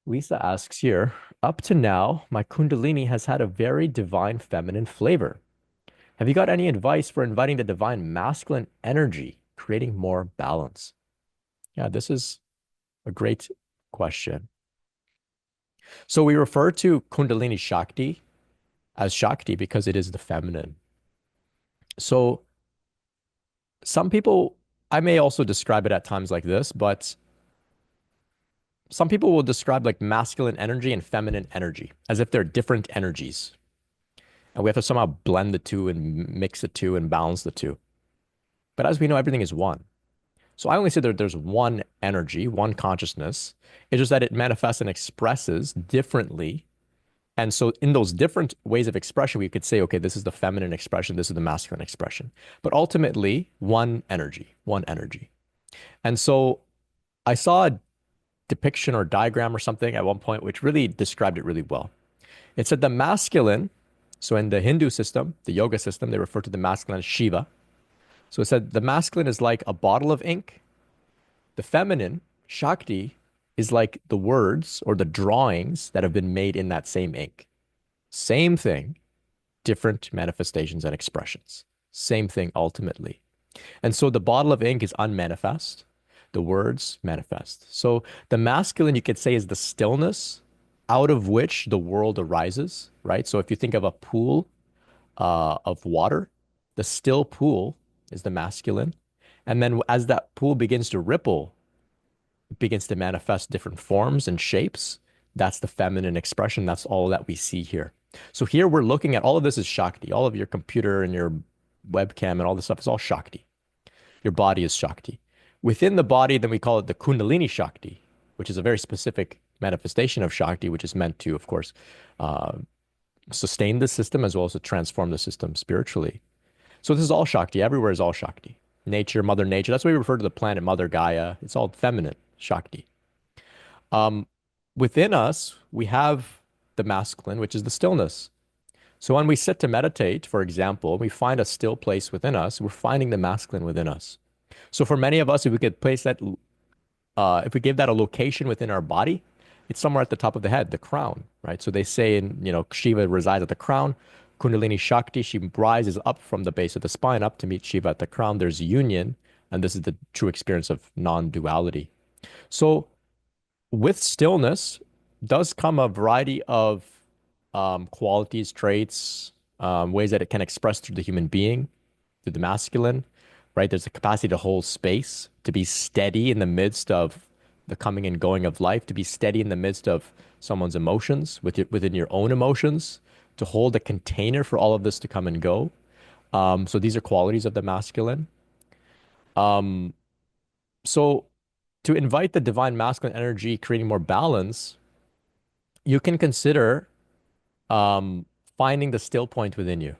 Lisa asks here, up to now, my Kundalini has had a very divine feminine flavor. Have you got any advice for inviting the divine masculine energy, creating more balance? Yeah, this is a great question. So we refer to Kundalini Shakti as Shakti because it is the feminine. So some people, I may also describe it at times like this, but some people will describe like masculine energy and feminine energy as if they're different energies. And we have to somehow blend the two and mix the two and balance the two. But as we know, everything is one. So I only say that there's one energy, one consciousness. It's just that it manifests and expresses differently. And so in those different ways of expression, we could say, okay, this is the feminine expression, this is the masculine expression. But ultimately, one energy, one energy. And so I saw a depiction or diagram or something at one point, which really described it really well. It said the masculine, so in the Hindu system, the yoga system, they refer to the masculine as Shiva. So it said the masculine is like a bottle of ink. The feminine, Shakti, is like the words or the drawings that have been made in that same ink. Same thing, different manifestations and expressions. Same thing ultimately. And so the bottle of ink is unmanifest. The words manifest. So the masculine, you could say, is the stillness out of which the world arises, right? So if you think of a pool of water, the still pool is the masculine. And then as that pool begins to ripple, it begins to manifest different forms and shapes. That's the feminine expression. That's all that we see here. So here we're looking at all of this is Shakti. All of your computer and your webcam and all this stuff is all Shakti. Your body is Shakti. Within the body, then we call it the Kundalini Shakti, which is a very specific manifestation of Shakti, which is meant to, of course, uh, sustain the system as well as to transform the system spiritually. So this is all Shakti. Everywhere is all Shakti. Nature, Mother Nature. That's why we refer to the planet Mother Gaia. It's all feminine, Shakti. Um, Within us, we have the masculine, which is the stillness. So when we sit to meditate, for example, we find a still place within us, we're finding the masculine within us. So for many of us, if we could place that, if we give that a location within our body, it's somewhere at the top of the head, the crown, right? So they say, Shiva resides at the crown. Kundalini Shakti, she rises up from the base of the spine up to meet Shiva at the crown. There's union, and this is the true experience of non-duality. So with stillness does come a variety of qualities, traits, ways that it can express through the human being, through the masculine, right? There's a capacity to hold space, to be steady in the midst of the coming and going of life, to be steady in the midst of someone's emotions, within your own emotions, to hold a container for all of this to come and go. So these are qualities of the masculine. Um, so to invite the divine masculine energy, creating more balance, you can consider um, finding the still point within you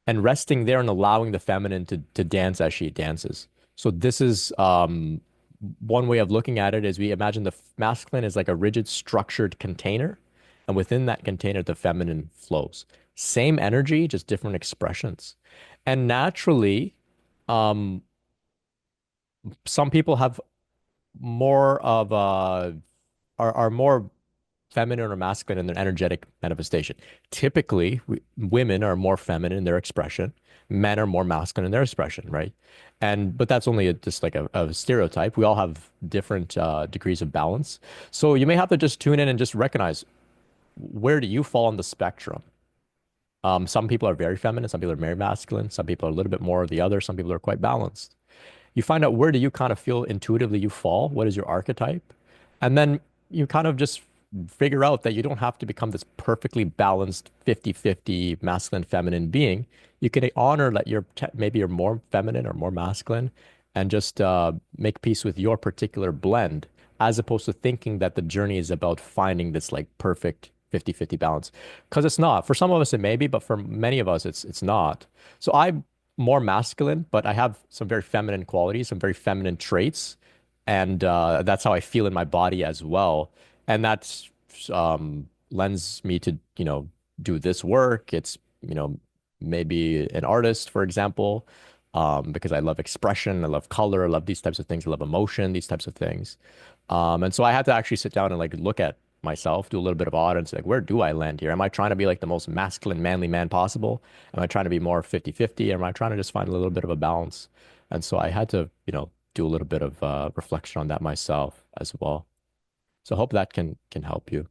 and resting there and allowing the feminine to dance as she dances. So this is one way of looking at it is we imagine the masculine is like a rigid structured container, and within that container, the feminine flows. Same energy, just different expressions. And naturally, um, some people have more of a are more feminine or masculine in their energetic manifestation. Typically, women are more feminine in their expression. Men are more masculine in their expression, right? And but that's only just like a stereotype. We all have different degrees of balance. So you may have to just tune in and just recognize where do you fall on the spectrum. Some people are very feminine, some people are very masculine, some people are a little bit more of the other, some people are quite balanced. You find out where do you kind of feel intuitively you fall, what is your archetype, and then you kind of just figure out that you don't have to become this perfectly balanced 50-50 masculine feminine being. You can honor that maybe you're more feminine or more masculine and just make peace with your particular blend as opposed to thinking that the journey is about finding this like perfect 50-50 balance, because it's not. For some of us it may be, but for many of us it's not. So I'm more masculine, but I have some very feminine qualities, some very feminine traits, and that's how I feel in my body as well. And that's lends me to, do this work. It's, maybe an artist, for example, because I love expression, I love color, I love these types of things, I love emotion, these types of things. And so I had to actually sit down and like look at myself, do a little bit of audit and say, like, where do I land here? Am I trying to be like the most masculine, manly man possible? Am I trying to be more 50-50? Am I trying to just find a little bit of a balance? And so I had to, do a little bit of reflection on that myself as well. So I hope that can help you.